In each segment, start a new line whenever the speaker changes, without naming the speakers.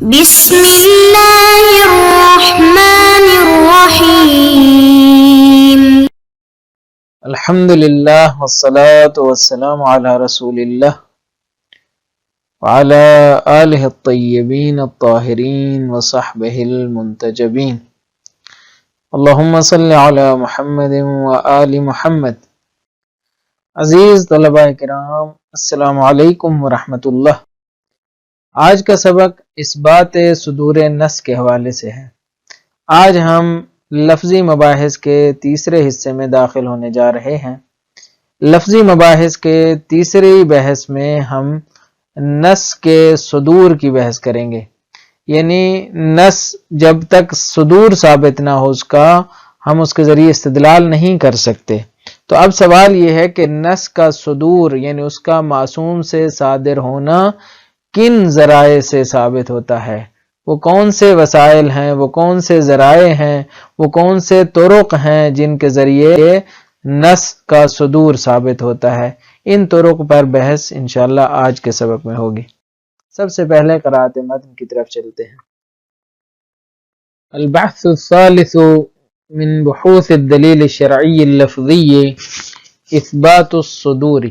بسم اللہ الرحمن الرحیم
الحمدللہ والصلاة والسلام علی رسول اللہ وعلی آلہ الطیبین الطاہرین وصحبہ المنتجبین اللہم صلی علی محمد وآل محمد۔ عزیز طلباء کرام، السلام علیکم ورحمۃ اللہ۔ آج کا سبق اثبات صدور نص کے حوالے سے ہے۔ آج ہم لفظی مباحث کے تیسرے حصے میں داخل ہونے جا رہے ہیں۔ لفظی مباحث کے تیسری بحث میں ہم نص کے صدور کی بحث کریں گے، یعنی نص جب تک صدور ثابت نہ ہو اس کا، ہم اس کے ذریعے استدلال نہیں کر سکتے۔ تو اب سوال یہ ہے کہ نص کا صدور یعنی اس کا معصوم سے صادر ہونا کن ذرائع سے ثابت ہوتا ہے، وہ کون سے وسائل ہیں، وہ کون سے ذرائع ہیں، وہ کون سے طرق ہیں جن کے ذریعے نص کا صدور ثابت ہوتا ہے۔ ان طرق پر بحث انشاءاللہ آج کے سبق میں ہوگی۔ سب سے پہلے قرأت متن کی طرف چلتے ہیں۔ البحث الثالث من بحوث الدلیل الشرعی اللفظی اثبات الصدور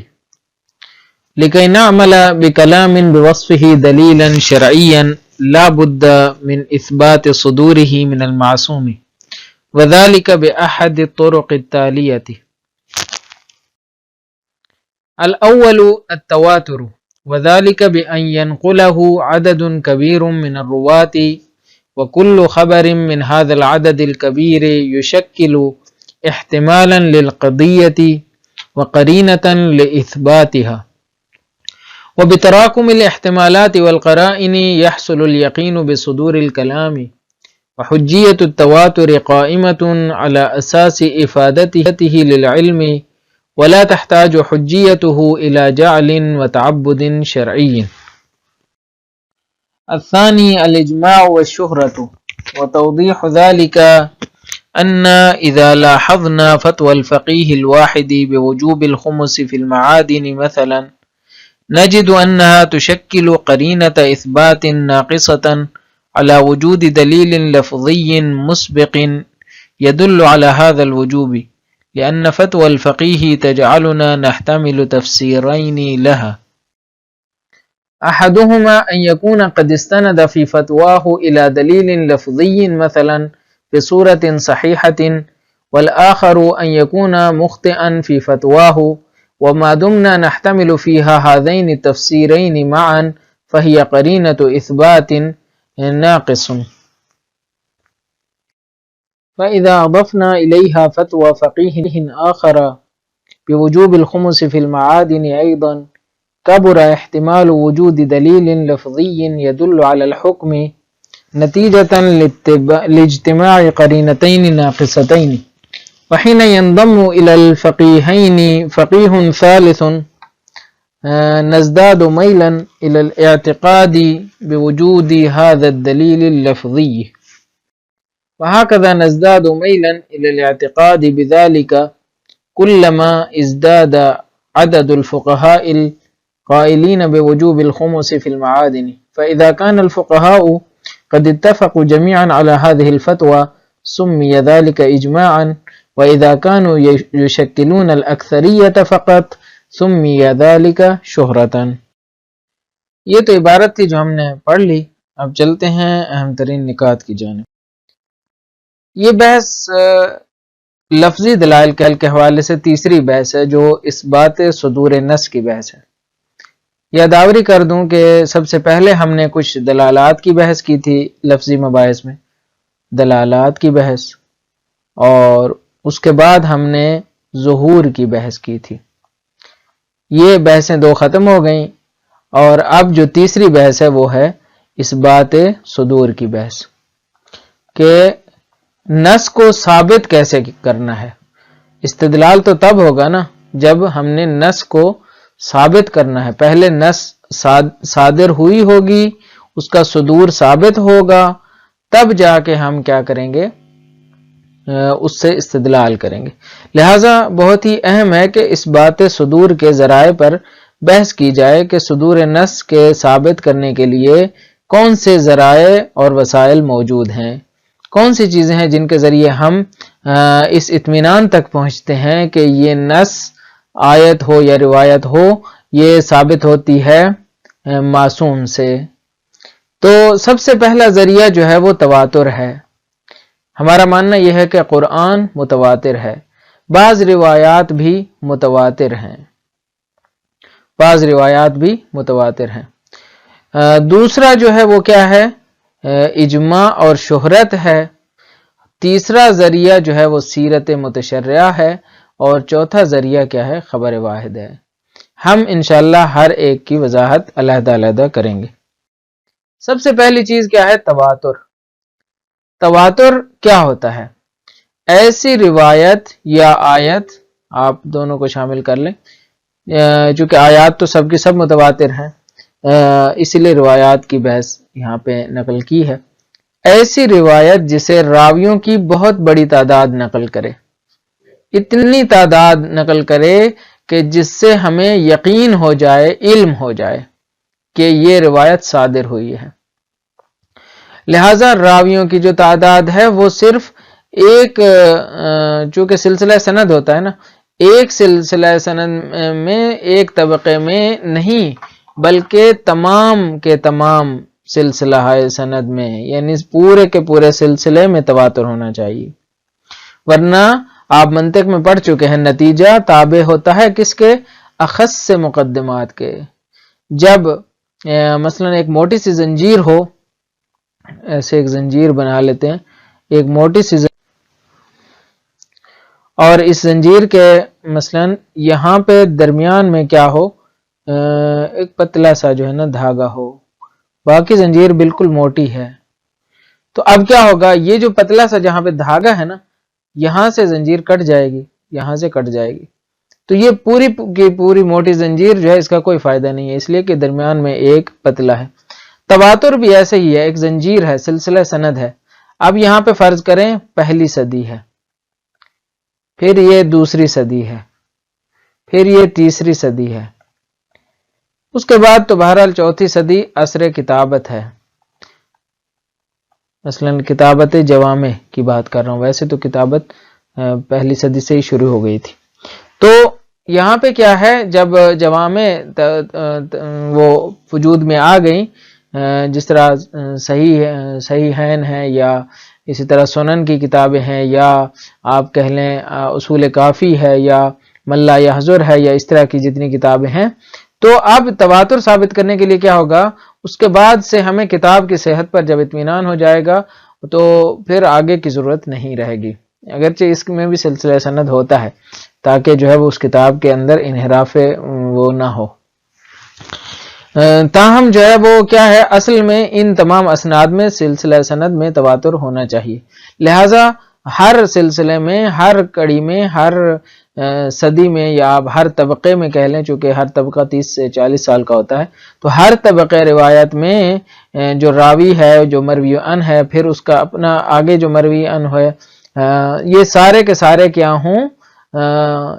لكي نعمل بكلام بوصفه دليلا شرعيا لا بد من إثبات صدوره من المعصوم، وذلك بأحد الطرق التالية: الأول التواتر، وذلك بأن ينقله عدد كبير من الرواة، وكل خبر من هذا العدد الكبير يشكل احتمالا للقضية وقرينة لإثباتها، وبتراكم الاحتمالات والقرائن يحصل اليقين بصدور الكلام، وحجية التواتر قائمة على أساس إفادته للعلم، ولا تحتاج حجيته إلى جعل وتعبد شرعي. الثاني الإجماع والشهرة، وتوضيح ذلك أن إذا لاحظنا فتوى الفقيه الواحد بوجوب الخمس في المعادن مثلا، نجد أنها تشكل قرينة إثبات ناقصة على وجود دليل لفظي مسبق يدل على هذا الوجوب، لأن فتوى الفقيه تجعلنا نحتمل تفسيرين لها: أحدهما أن يكون قد استند في فتواه إلى دليل لفظي مثلا بصورة صحيحة، والآخر أن يكون مخطئا في فتواه، وما دمنا نحتمل فيها هذين التفسيرين معا فهي قرينة إثبات ناقص. فإذا أضفنا إليها فتوى فقيه آخر بوجوب الخمس في المعادن أيضا، كبر احتمال وجود دليل لفظي يدل على الحكم نتيجة لاجتماع قرينتين ناقصتين، وحين ينضم إلى الفقيهين فقيه ثالث نزداد ميلا إلى الاعتقاد بوجود هذا الدليل اللفظي، وهكذا نزداد ميلا إلى الاعتقاد بذلك كلما ازداد عدد الفقهاء القائلين بوجوب الخمس في المعادن. فإذا كان الفقهاء قد اتفقوا جميعا على هذه الفتوى سمي ذلك إجماعا، وإذا كانوا يشكلون الأكثرية فقط سمي ذلك شهرة. یہ تو عبارت تھی جو ہم نے پڑھ لی۔ اب چلتے ہیں اہم ترین نکات کی جانب۔ یہ بحث لفظی دلائل کے حوالے سے تیسری بحث ہے جو اثبات صدور نص کی بحث ہے۔ یادآوری کر دوں کہ سب سے پہلے ہم نے کچھ دلالات کی بحث کی تھی لفظی مباحث میں، دلالات کی بحث، اور اس کے بعد ہم نے ظہور کی بحث کی تھی۔ یہ بحثیں دو ختم ہو گئیں، اور اب جو تیسری بحث ہے وہ ہے اثبات صدور کی بحث، کہ نص کو ثابت کیسے کرنا ہے۔ استدلال تو تب ہوگا نا جب ہم نے نص کو ثابت کرنا ہے، پہلے نص صادر ہوئی ہوگی، اس کا صدور ثابت ہوگا، تب جا کے ہم کیا کریں گے، اس سے استدلال کریں گے۔ لہٰذا بہت ہی اہم ہے کہ اس بات صدور کے ذرائع پر بحث کی جائے کہ صدور نص کے ثابت کرنے کے لیے کون سے ذرائع اور وسائل موجود ہیں، کون سی چیزیں ہیں جن کے ذریعے ہم اس اطمینان تک پہنچتے ہیں کہ یہ نص آیت ہو یا روایت ہو یہ ثابت ہوتی ہے معصوم سے۔ تو سب سے پہلا ذریعہ جو ہے وہ تواتر ہے۔ ہمارا ماننا یہ ہے کہ قرآن متواتر ہے، بعض روایات بھی متواتر ہیں، بعض روایات بھی متواتر ہیں۔ دوسرا جو ہے وہ کیا ہے، اجماع اور شہرت ہے۔ تیسرا ذریعہ جو ہے وہ سیرت متشرعہ ہے، اور چوتھا ذریعہ کیا ہے، خبر واحد ہے۔ ہم انشاءاللہ ہر ایک کی وضاحت علیحدہ علیحدہ کریں گے۔ سب سے پہلی چیز کیا ہے، تواتر۔ تواتر کیا ہوتا ہے؟ ایسی روایت یا آیت، آپ دونوں کو شامل کر لیں، چونکہ آیات تو سب کی سب متواتر ہیں، اسی لیے روایات کی بحث یہاں پہ نقل کی ہے۔ ایسی روایت جسے راویوں کی بہت بڑی تعداد نقل کرے، اتنی تعداد نقل کرے کہ جس سے ہمیں یقین ہو جائے، علم ہو جائے کہ یہ روایت صادر ہوئی ہے۔ لہذا راویوں کی جو تعداد ہے وہ صرف ایک، چونکہ سلسلہ سند ہوتا ہے نا، ایک سلسلہ سند میں ایک طبقے میں نہیں بلکہ تمام کے تمام سلسلہ سند میں، یعنی پورے کے پورے سلسلے میں تواتر ہونا چاہیے، ورنہ آپ منطق میں پڑھ چکے ہیں نتیجہ تابع ہوتا ہے کس کے، اخص سے مقدمات کے۔ جب مثلا ایک موٹی سی زنجیر ہو، ایسے ایک زنجیر بنا لیتے ہیں، ایک موٹی سی زنجیر، اور اس زنجیر کے مثلا یہاں پہ درمیان میں کیا ہو، ایک پتلا سا جو ہے نا دھاگا ہو، باقی زنجیر بالکل موٹی ہے، تو اب کیا ہوگا، یہ جو پتلا سا جہاں پہ دھاگا ہے نا، یہاں سے زنجیر کٹ جائے گی، یہاں سے کٹ جائے گی، تو یہ پوری کی پوری موٹی زنجیر جو ہے اس کا کوئی فائدہ نہیں ہے، اس لیے کہ درمیان میں ایک پتلا ہے۔ تواتر بھی ایسے ہی ہے، ایک زنجیر ہے، سلسلہ سند ہے۔ اب یہاں پہ فرض کریں پہلی صدی ہے، پھر یہ دوسری صدی ہے، پھر یہ تیسری صدی ہے، اس کے بعد تو بہرحال چوتھی صدی عصر کتابت ہے، مثلا کتابت جوامع کی بات کر رہا ہوں، ویسے تو کتابت پہلی صدی سے ہی شروع ہو گئی تھی۔ تو یہاں پہ کیا ہے، جب جوامع وہ وجود میں آ گئیں، جس طرح صحیحین ہے، یا اسی طرح سنن کی کتابیں ہیں، یا آپ کہہ لیں اصول کافی ہے، یا من لا یحضر ہے، یا اس طرح کی جتنی کتابیں ہیں، تو اب تواتر ثابت کرنے کے لیے کیا ہوگا، اس کے بعد سے ہمیں کتاب کی صحت پر جب اطمینان ہو جائے گا تو پھر آگے کی ضرورت نہیں رہے گی، اگرچہ اس میں بھی سلسلہ سند ہوتا ہے تاکہ جو ہے وہ اس کتاب کے اندر انحراف وہ نہ ہو، تاہم جو ہے وہ کیا ہے، اصل میں ان تمام اسناد میں سلسلہ سند میں تواتر ہونا چاہیے۔ لہذا ہر سلسلے میں، ہر کڑی میں، ہر صدی میں، یا آپ ہر طبقے میں کہہ لیں، چونکہ ہر طبقہ 30 سے 40 سال کا ہوتا ہے، تو ہر طبقے روایت میں جو راوی ہے، جو مروی عن ہے، پھر اس کا اپنا آگے جو مروی عن ہے، یہ سارے کے سارے کیا ہوں،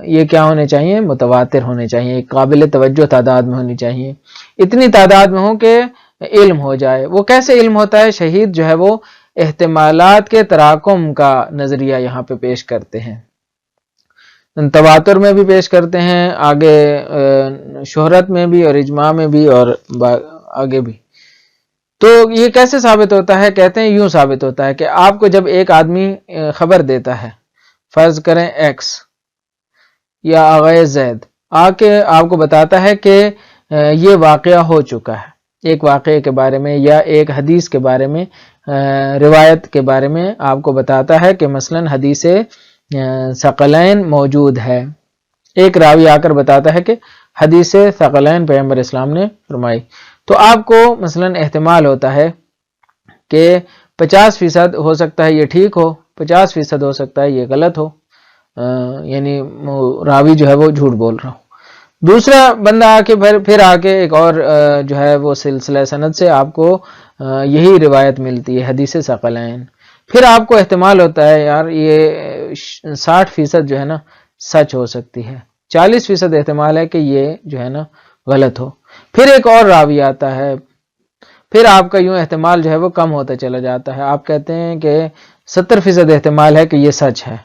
یہ کیا ہونے چاہیے، متواتر ہونے چاہیے، قابل توجہ تعداد میں ہونی چاہیے، اتنی تعداد میں ہو کہ علم ہو جائے۔ وہ کیسے علم ہوتا ہے؟ شہید جو ہے وہ احتمالات کے تراکم کا نظریہ یہاں پہ پیش کرتے ہیں، تواتر میں بھی پیش کرتے ہیں، آگے شہرت میں بھی، اور اجماع میں بھی، اور آگے بھی۔ تو یہ کیسے ثابت ہوتا ہے؟ کہتے ہیں یوں ثابت ہوتا ہے کہ آپ کو جب ایک آدمی خبر دیتا ہے، فرض کریں ایکس یا آغا زید، آ کے آپ کو بتاتا ہے کہ یہ واقعہ ہو چکا ہے، ایک واقعے کے بارے میں یا ایک حدیث کے بارے میں، روایت کے بارے میں آپ کو بتاتا ہے کہ مثلا حدیث ثقلین موجود ہے، ایک راوی آ کر بتاتا ہے کہ حدیث ثقلین پیغمبر اسلام نے فرمائی، تو آپ کو مثلا احتمال ہوتا ہے کہ 50% ہو سکتا ہے یہ ٹھیک ہو، 50% ہو سکتا ہے یہ غلط ہو، یعنی راوی جو ہے وہ جھوٹ بول رہا ہو۔ دوسرا بندہ آ کے پھر آ کے ایک اور جو ہے وہ سلسلہ سند سے آپ کو یہی روایت ملتی ہے، حدیث ثقلین، پھر آپ کو احتمال ہوتا ہے یار یہ 60% جو ہے نا سچ ہو سکتی ہے، 40% احتمال ہے کہ یہ جو ہے نا غلط ہو۔ پھر ایک اور راوی آتا ہے، پھر آپ کا یوں احتمال جو ہے وہ کم ہوتا چلا جاتا ہے. آپ کہتے ہیں کہ 70% احتمال ہے کہ یہ سچ ہے،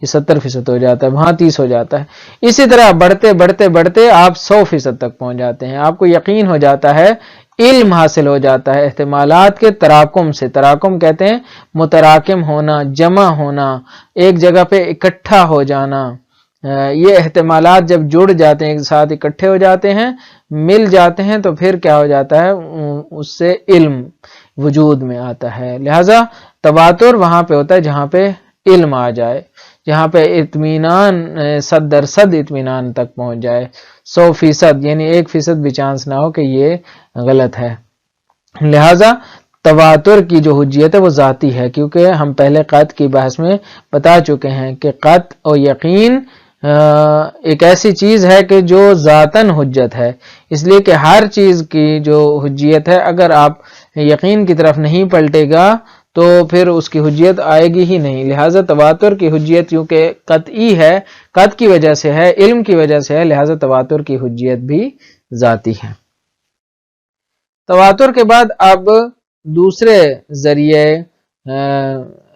یہ 70% ہو جاتا ہے، وہاں 30 ہو جاتا ہے. اسی طرح بڑھتے بڑھتے بڑھتے آپ 100% تک پہنچ جاتے ہیں. آپ کو یقین ہو جاتا ہے، علم حاصل ہو جاتا ہے احتمالات کے تراکم سے. تراکم کہتے ہیں متراکم ہونا، جمع ہونا، ایک جگہ پہ اکٹھا ہو جانا. یہ احتمالات جب جڑ جاتے ہیں، ایک ساتھ اکٹھے ہو جاتے ہیں، مل جاتے ہیں، تو پھر کیا ہو جاتا ہے، اس سے علم وجود میں آتا ہے. لہذا تواتر وہاں پہ ہوتا ہے جہاں پہ علم آ جائے، جہاں پہ اطمینان 100% اطمینان تک پہنچ جائے، 100%، یعنی 1% بھی چانس نہ ہو کہ یہ غلط ہے. لہذا تواتر کی جو حجیت ہے وہ ذاتی ہے، کیونکہ ہم پہلے قطع کی بحث میں بتا چکے ہیں کہ قطع اور یقین ایک ایسی چیز ہے کہ جو ذاتاً حجت ہے. اس لیے کہ ہر چیز کی جو حجیت ہے، اگر آپ یقین کی طرف نہیں پلٹے گا تو پھر اس کی حجیت آئے گی ہی نہیں. لہٰذا تواتر کی حجیت کیونکہ قطعی ہے، قطع کی وجہ سے ہے، علم کی وجہ سے ہے، لہٰذا تواتر کی حجیت بھی ذاتی ہے. تواتر کے بعد اب دوسرے ذریعے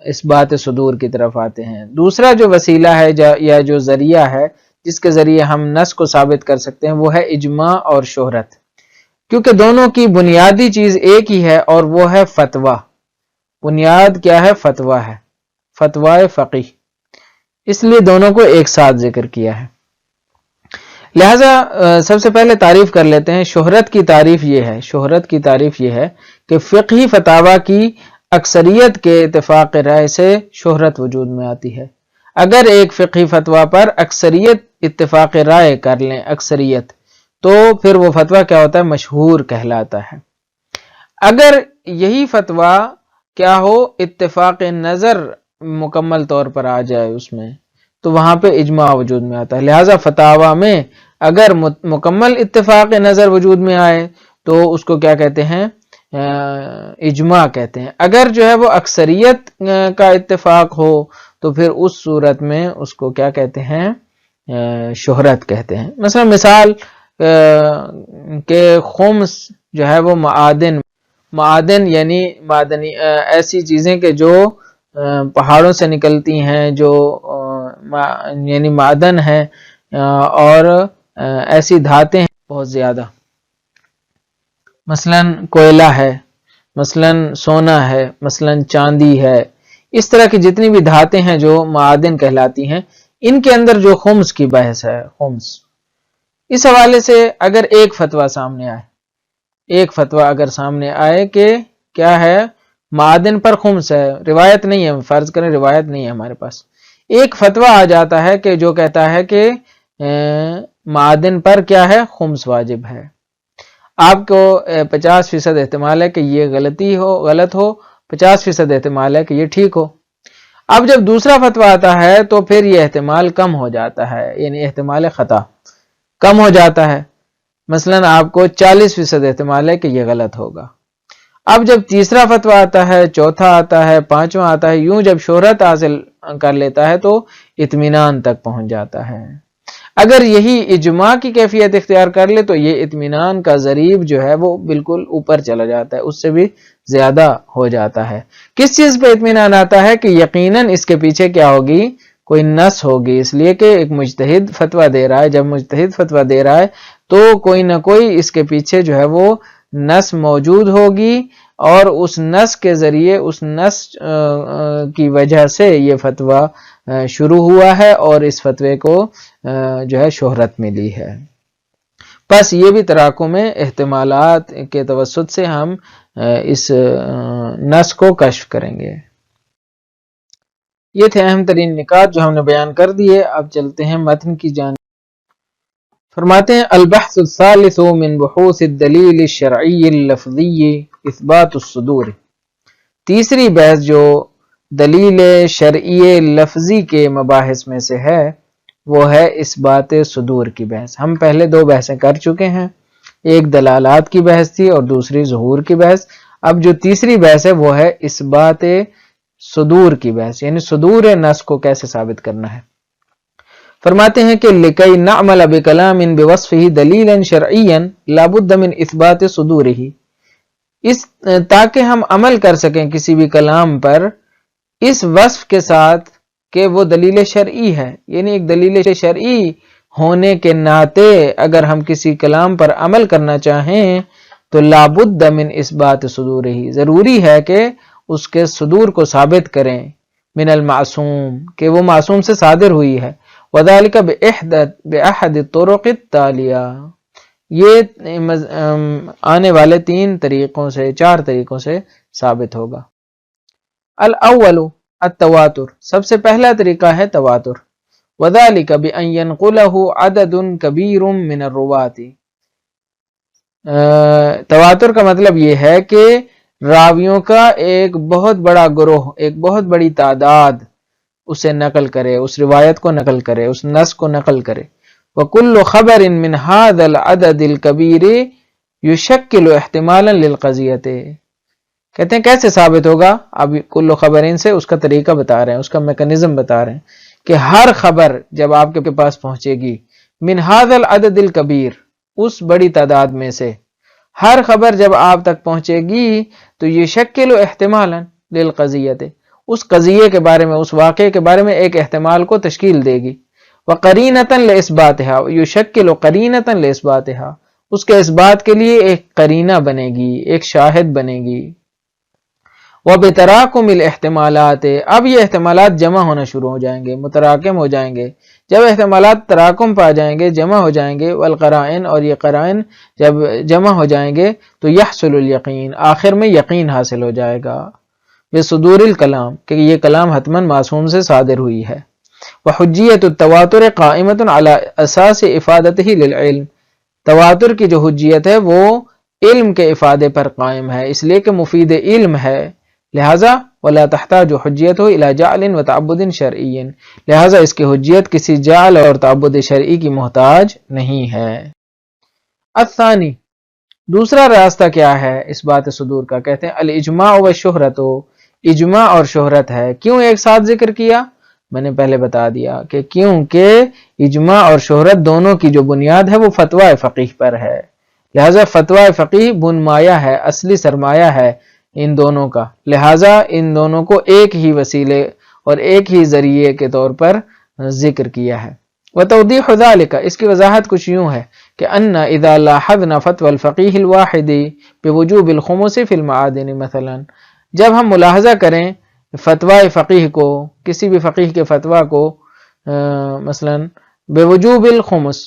اس بات صدور کی طرف آتے ہیں. دوسرا جو وسیلہ ہے یا جو ذریعہ ہے جس کے ذریعے ہم نص کو ثابت کر سکتے ہیں، وہ ہے اجماع اور شہرت. کیونکہ دونوں کی بنیادی چیز ایک ہی ہے اور وہ ہے فتویٰ. بنیاد کیا ہے؟ فتویٰ ہے، فتویٰ فقیہ. اس لیے دونوں کو ایک ساتھ ذکر کیا ہے. لہذا سب سے پہلے تعریف کر لیتے ہیں. شہرت کی تعریف یہ ہے، شہرت کی تعریف یہ ہے کہ فقہی فتاویٰ کی اکثریت کے اتفاق رائے سے شہرت وجود میں آتی ہے. اگر ایک فقہی فتویٰ پر اکثریت اتفاق رائے کر لیں، اکثریت، تو پھر وہ فتویٰ کیا ہوتا ہے؟ مشہور کہلاتا ہے. اگر یہی فتویٰ کیا ہو، اتفاق نظر مکمل طور پر آ جائے اس میں، تو وہاں پہ اجماع وجود میں آتا ہے. لہٰذا فتاویٰ میں اگر مکمل اتفاق نظر وجود میں آئے تو اس کو کیا کہتے ہیں؟ اجماع کہتے ہیں. اگر جو ہے وہ اکثریت کا اتفاق ہو تو پھر اس صورت میں اس کو کیا کہتے ہیں؟ شہرت کہتے ہیں. مثلا مثال کہ خمس جو ہے وہ معادن یعنی معدنی ایسی چیزیں کہ جو پہاڑوں سے نکلتی ہیں، جو یعنی معدن ہیں، اور ایسی دھاتیں ہیں بہت زیادہ، مثلا کوئلہ ہے، مثلا سونا ہے، مثلا چاندی ہے. اس طرح کی جتنی بھی دھاتیں ہیں جو معادن کہلاتی ہیں، ان کے اندر جو خمس کی بحث ہے، خمس، اس حوالے سے اگر ایک فتویٰ سامنے آئے، ایک فتویٰ اگر سامنے آئے کہ کیا ہے؟ معادن پر خمس ہے، روایت نہیں ہے، فرض کریں روایت نہیں ہے ہمارے پاس، ایک فتویٰ آ جاتا ہے کہ جو کہتا ہے کہ معادن پر کیا ہے؟ خمس واجب ہے. آپ کو 50% احتمال ہے کہ یہ غلط ہو، 50% احتمال ہے کہ یہ ٹھیک ہو. اب جب دوسرا فتویٰ آتا ہے تو پھر یہ احتمال کم ہو جاتا ہے، یعنی احتمال خطا کم ہو جاتا ہے. مثلا آپ کو 40% احتمال ہے کہ یہ غلط ہوگا. اب جب تیسرا فتویٰ آتا ہے، چوتھا آتا ہے، پانچواں آتا ہے، یوں جب شہرت حاصل کر لیتا ہے تو اطمینان تک پہنچ جاتا ہے. اگر یہی اجماع کی کیفیت اختیار کر لے تو یہ اطمینان کا ضریب جو ہے وہ بالکل اوپر چلا جاتا ہے، اس سے بھی زیادہ ہو جاتا ہے. کس چیز پہ اطمینان آتا ہے؟ کہ یقیناً اس کے پیچھے کیا ہوگی؟ کوئی نص ہوگی. اس لیے کہ ایک مجتہد فتویٰ دے رہا ہے، جب مجتہد فتویٰ دے رہا ہے تو کوئی نہ کوئی اس کے پیچھے جو ہے وہ نص موجود ہوگی، اور اس نص کے ذریعے، اس نص کی وجہ سے یہ فتویٰ شروع ہوا ہے اور اس فتوے کو جو ہے شہرت ملی ہے. بس یہ بھی تراکم احتمالات کے توسط سے ہم اس نص کو کشف کریں گے. یہ تھے اہم ترین نکات جو ہم نے بیان کر دیے. اب چلتے ہیں متن کی جانب. فرماتے ہیں البحث الثالث من بحوث الدلیل الشرعی اللفظی اثبات الصدور. تیسری بحث جو دلیل شرعی لفظی کے مباحث میں سے ہے وہ ہے اثبات صدور کی بحث. ہم پہلے دو بحثیں کر چکے ہیں، ایک دلالات کی بحث تھی اور دوسری ظہور کی بحث. اب جو تیسری بحث ہے وہ ہے اثبات صدور کی بحث، یعنی صدور نص کو کیسے ثابت کرنا ہے. فرماتے ہیں کہ لکی نعمل بکلام بوصفہ دلیلا شرعیا لابد من اثبات صدورہ. تاکہ ہم عمل کر سکیں کسی بھی کلام پر اس وصف کے ساتھ کہ وہ دلیل شرعی ہے، یعنی ایک دلیل شرعی ہونے کے ناطے اگر ہم کسی کلام پر عمل کرنا چاہیں تو لابد من اثبات صدورہ، ضروری ہے کہ اس کے صدور کو ثابت کریں، من المعصوم، کہ وہ معصوم سے صادر ہوئی ہے، وذالک باحد الطرق التالیہ، یہ آنے والے 4 طریقوں سے ثابت ہوگا۔ الاول التواتر، سب سے پہلا طریقہ ہے تواتر، وذالک بان ينقلہ عدد کبیر من الرواة، تواتر کا مطلب یہ ہے کہ راویوں کا ایک بہت بڑا گروہ، ایک بہت بڑی تعداد اسے نقل کرے، اس روایت کو نقل کرے، اس نص کو نقل کرے۔ وَكُلُّ خَبَرٍ مِّنْ هَذَا الْعَدَدِ الْكَبِيرِ يُشَكِّلُ احْتِمَالًا لِلْقَضِيَّةِ، کہتے ہیں کیسے ثابت ہوگا؟ اب کل خبرین سے اس کا طریقہ بتا رہے ہیں، اس کا میکانزم بتا رہے ہیں کہ ہر خبر جب آپ کے پاس پہنچے گی، من هذا العدد الکبیر، اس بڑی تعداد میں سے ہر خبر جب آپ تک پہنچے گی تو یہ شکل احتمالا للقضیت، اس قضیے کے بارے میں، اس واقعے کے بارے میں ایک احتمال کو تشکیل دے گی، وقرینۃ لاثباتها، یشکل قرینۃ لاثباتها، اس کے اثبات کے لیے ایک قرینہ بنے گی، ایک شاہد بنے گی۔ وبتراکم الاحتمالات، اب یہ احتمالات جمع ہونا شروع ہو جائیں گے، متراکم ہو جائیں گے، جب احتمالات تراکم پا جائیں گے، جمع ہو جائیں گے، والقرائن، اور یہ قرائن جب جمع ہو جائیں گے تو یحصل الیقین، آخر میں یقین حاصل ہو جائے گا، بصدور الکلام، کہ یہ کلام حتماً معصوم سے صادر ہوئی ہے۔ وحجیت التواتر قائمۃ علی اساس افادتہ للعلم، تواتر کی جو حجیت ہے وہ علم کے افادے پر قائم ہے، اس لیے کہ مفید علم ہے، لہذا ولا تحتاج حجیتہ الی جعل وتعبد شرعی، لہذا اس کی حجیت کسی جعل اور تعبد شرعی کی محتاج نہیں ہے۔ الثانی، دوسرا راستہ کیا ہے اس بات صدور کا؟ کہتے ہیں الاجماع والشہرت، اجماع اور شہرت ہے۔ کیوں ایک ساتھ ذکر کیا؟ میں نے پہلے بتا دیا کہ کیونکہ اجماع اور شہرت دونوں کی جو بنیاد ہے وہ فتویٰ فقیہ پر ہے، لہذا فتویٰ فقیہ بنمایہ ہے، اصلی سرمایہ ہے ان دونوں کا، لہذا ان دونوں کو ایک ہی وسیلے اور ایک ہی ذریعے کے طور پر ذکر کیا ہے۔ وتوضیح ذلک، اس کی وضاحت کچھ یوں ہے کہ ان اذا لاحظنا فتوى الفقیہ الواحد بوجوب الخمس فی المعادن، مثلا جب ہم ملاحظہ کریں فتوی فقیہ کو، کسی بھی فقیہ کے فتویٰ کو، مثلا بوجوب الخمس،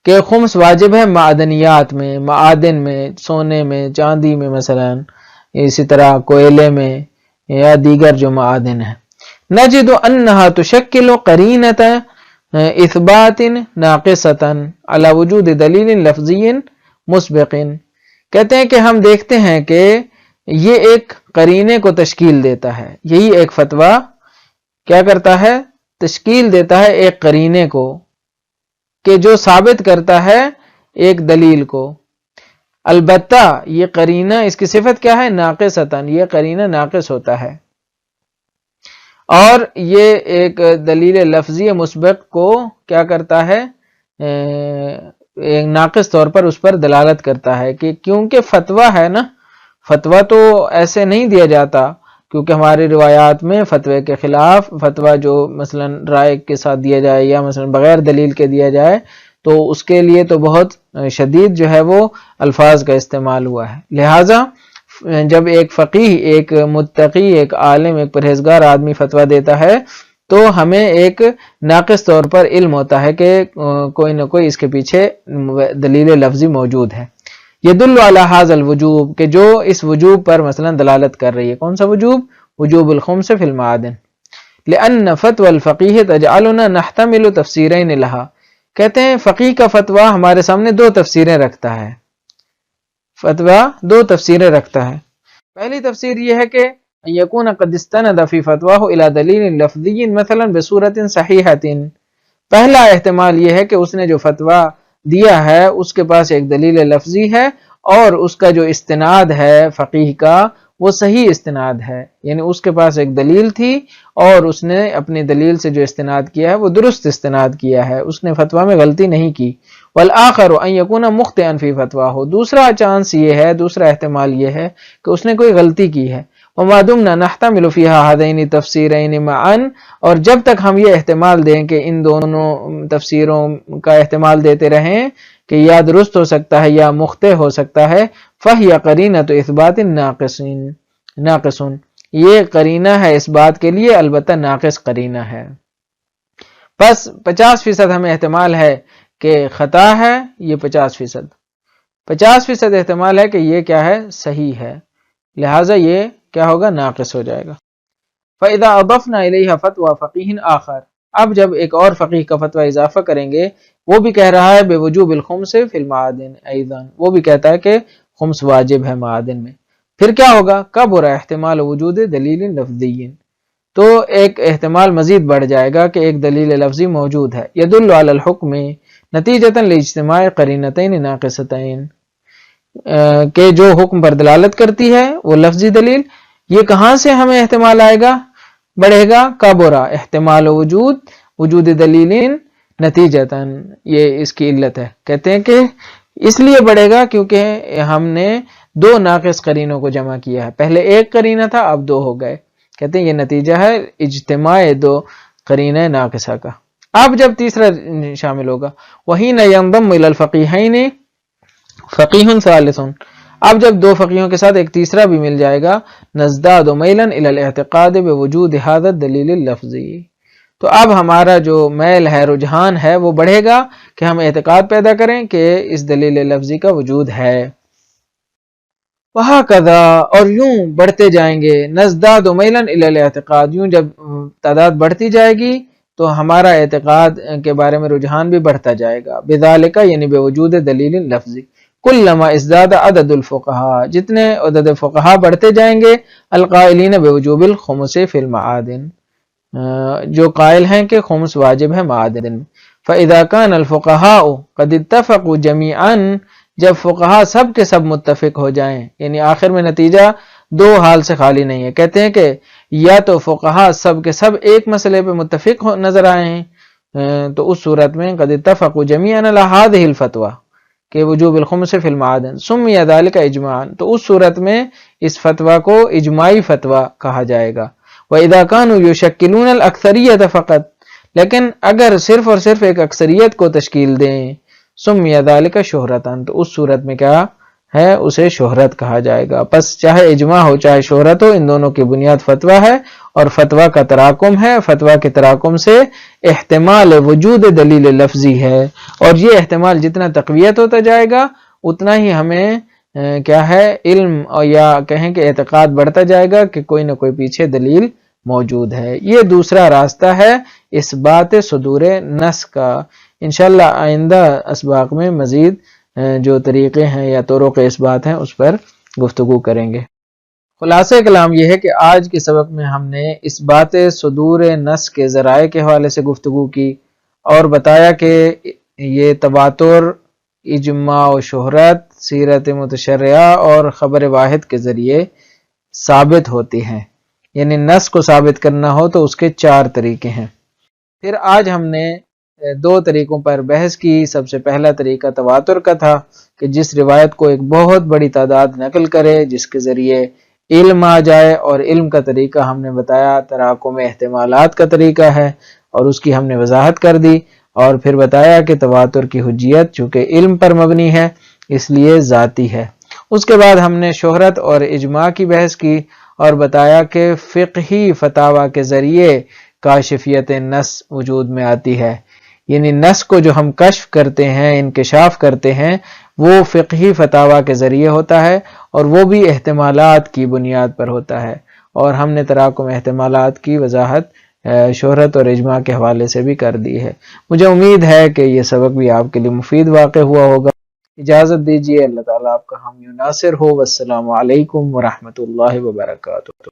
کہ خمس واجب ہے معدنیات میں، معادن میں، سونے میں، چاندی میں، مثلا اسی طرح کوئلے میں یا دیگر جو معادن ہیں، نجد انہا تشکل قرینۃ اثبات ناقصۃ علی وجود دلیل لفظی مسبق، کہتے ہیں کہ ہم دیکھتے ہیں کہ یہ ایک قرینے کو تشکیل دیتا ہے، یہی ایک فتویٰ کیا کرتا ہے؟ تشکیل دیتا ہے ایک قرینے کو، کہ جو ثابت کرتا ہے ایک دلیل کو، البتہ یہ قرینہ، اس کی صفت کیا ہے؟ ناقصتاً، یہ قرینہ ناقص ہوتا ہے، اور یہ ایک دلیل لفظی مسبق کو کیا کرتا ہے؟ ایک ناقص طور پر اس پر دلالت کرتا ہے، کہ کیونکہ فتویٰ ہے نا، فتویٰ تو ایسے نہیں دیا جاتا، کیونکہ ہماری روایات میں فتوے کے خلاف فتویٰ جو مثلا رائے کے ساتھ دیا جائے یا مثلا بغیر دلیل کے دیا جائے تو اس کے لیے تو بہت شدید جو ہے وہ الفاظ کا استعمال ہوا ہے، لہٰذا جب ایک فقیہ، ایک متقی، ایک عالم، ایک پرہیزگار آدمی فتویٰ دیتا ہے تو ہمیں ایک ناقص طور پر علم ہوتا ہے کہ کوئی نہ کوئی اس کے پیچھے دلیل لفظی موجود ہے۔ یدل علی ھذا الوجوب، کہ جو اس وجوب پر مثلا دلالت کر رہی ہے، کون سا وجوب؟ وجوب الخمس فی المعادن، لأن فتوى الفقیہ تجعلنا نحتمل تفسیرین لہا، کہتے ہیں فقیہ کا فتویٰ ہمارے سامنے 2 تفسیریں رکھتا ہے، فتویٰ 2 تفسیریں رکھتا ہے۔ پہلی تفسیر یہ ہے کہ یکون قد استند فی فتواہ الی دلیل لفظی مثلا بصورت صحیحۃ، پہلا احتمال یہ ہے کہ اس نے جو فتویٰ دیا ہے اس کے پاس ایک دلیل لفظی ہے اور اس کا جو استناد ہے فقیہ کا وہ صحیح استناد ہے، یعنی اس کے پاس ایک دلیل تھی اور اس نے اپنی دلیل سے جو استناد کیا ہے وہ درست استناد کیا ہے، اس نے فتویٰ میں غلطی نہیں کی۔ والآخر ان یکون مخطئا فی فتواہ، دوسرا چانس یہ ہے، دوسرا احتمال یہ ہے کہ اس نے کوئی غلطی کی ہے. وما دمنا نحتمل فیہا ہذین تفسیرین معا، اور جب تک ہم یہ احتمال دیں کہ ان دونوں تفسیروں کا احتمال دیتے رہیں کہ یا درست ہو سکتا ہے یا مخطئ ہو سکتا ہے، فہی قرینۃ اثبات ناقص، یہ قرینہ ہے اس بات کے لیے، البتہ ناقص قرینہ ہے. بس 50% ہمیں احتمال ہے کہ خطا ہے، یہ 50% احتمال ہے کہ یہ کیا ہے، صحیح ہے، لہٰذا یہ کیا ہوگا، ناقص ہو جائے گا. فَإِذَا أَضَفْنَا إِلَيْهَا فَتْوَى فَقِيهٍ آخر، اب جب ایک اور فقیہ کا فتویٰ اضافہ کریں گے، وہ بھی کہہ رہا ہے بوجوب الخمس فی المعادن ایضا، وہ بھی کہتا ہے کہ خمس واجب ہے معادن میں، پھر کیا ہوگا، کبر احتمال وجود دلیل لفظی، تو ایک احتمال مزید بڑھ جائے گا کہ ایک دلیل لفظی موجود ہے، یدل علی الحکم نتیجۃ لاجتماع قرینتین ناقصتین، کہ جو حکم پر دلالت کرتی ہے وہ لفظی دلیل، یہ کہاں سے ہمیں احتمال آئے گا، بڑھے گا، کبرا احتمال وجود دلیل نتیجتاً، یہ اس کی علت ہے، کہتے ہیں کہ اس لیے بڑھے گا کیونکہ ہم نے دو ناقص قرینوں کو جمع کیا ہے، پہلے ایک قرینہ تھا اب دو ہو گئے، کہتے ہیں یہ نتیجہ ہے اجتماع دو قرینہ ناقصہ کا. اب جب تیسرا شامل ہوگا، وَحِينَ يَنضَمُّ إِلَى الْفَقِيهَيْنِ فَقِيهٌ ثَالِثٌ، اب جب دو فقیہوں کے ساتھ ایک تیسرا بھی مل جائے گا، نَزْدَادُ مَيْلًا إِلَى الْاعْتِقَادِ بِوُجُودِ هَذَا الدَّلِيلِ اللَّفْظِي، تو اب ہمارا جو میل ہے، رجحان ہے، وہ بڑھے گا کہ ہم اعتقاد پیدا کریں کہ اس دلیل لفظی کا وجود ہے. وہکذا، اور یوں بڑھتے جائیں گے، نزداد میلا الی الاعتقاد، یوں جب تعداد بڑھتی جائے گی تو ہمارا اعتقاد کے بارے میں رجحان بھی بڑھتا جائے گا، بذالک یعنی بوجود دلیل لفظی، کلما ازداد عدد الفقہاء، جتنے عدد فقہاء بڑھتے جائیں گے، القائلین بوجوب الخمس فی المعادن، جو قائل ہیں کہ خمس واجب ہے معادن میں. فاذا كان الفقهاء قد اتفقوا جميعا، جب فقہا سب کے سب متفق ہو جائیں، یعنی آخر میں نتیجہ دو حال سے خالی نہیں ہے، کہتے ہیں کہ یا تو فقہا سب کے سب ایک مسئلے پہ متفق نظر آئے ہیں، تو اس صورت میں قد اتفقوا جميعا على هذه الفتوى کہ وجوب الخمس فی المعادن سمی ذلك اجماعا، تو اس صورت میں اس فتویٰ کو اجماعی فتویٰ کہا جائے گا. وَإِذَا كَانُوا يُشَكِّلُونَ الْأَكْثَرِيَّةَ فَقَط، لیکن اگر صرف اور صرف ایک اکثریت کو تشکیل دیں، سمی ذالک شہرتاً، تو اس صورت میں کیا ہے، اسے شہرت کہا جائے گا. پس چاہے اجماع ہو چاہے شہرت ہو، ان دونوں کی بنیاد فتویٰ ہے، اور فتویٰ کا تراکم ہے، فتویٰ کے تراکم سے احتمال وجود دلیل لفظی ہے، اور یہ احتمال جتنا تقویت ہوتا جائے گا اتنا ہی ہمیں کیا ہے، علم، یا کہیں کہ اعتقاد بڑھتا جائے گا کہ کوئی نہ کوئی پیچھے دلیل موجود ہے. یہ دوسرا راستہ ہے اس بات صدور نص کا. انشاءاللہ آئندہ اسباق میں مزید جو طریقے ہیں یا طرق اس بات ہیں اس پر گفتگو کریں گے. خلاصہ کلام یہ ہے کہ آج کے سبق میں ہم نے اس بات صدور نص کے ذرائع کے حوالے سے گفتگو کی، اور بتایا کہ یہ تواتر، اجماع و شہرت، سیرت متشرعہ اور خبر واحد کے ذریعے ثابت ہوتی ہیں، یعنی نص کو ثابت کرنا ہو تو اس کے 4 طریقے ہیں. پھر آج ہم نے 2 طریقوں پر بحث کی. سب سے پہلا طریقہ تواتر کا تھا کہ جس روایت کو ایک بہت بڑی تعداد نقل کرے جس کے ذریعے علم آ جائے، اور علم کا طریقہ ہم نے بتایا تراکم احتمالات کا طریقہ ہے، اور اس کی ہم نے وضاحت کر دی، اور پھر بتایا کہ تواتر کی حجیت چونکہ علم پر مبنی ہے اس لیے ذاتی ہے. اس کے بعد ہم نے شہرت اور اجماع کی بحث کی، اور بتایا کہ فقہی فتاوی کے ذریعے کاشفیت نص وجود میں آتی ہے، یعنی نص کو جو ہم کشف کرتے ہیں، انکشاف کرتے ہیں، وہ فقہی فتاوی کے ذریعے ہوتا ہے، اور وہ بھی احتمالات کی بنیاد پر ہوتا ہے. اور ہم نے تراکم احتمالات کی وضاحت شہرت اور اجماع کے حوالے سے بھی کر دی ہے. مجھے امید ہے کہ یہ سبق بھی آپ کے لیے مفید واقع ہوا ہوگا. اجازت دیجیے، اللہ تعالیٰ آپ کا حامی و ناصر ہو. والسلام علیکم ورحمۃ اللہ وبرکاتہ.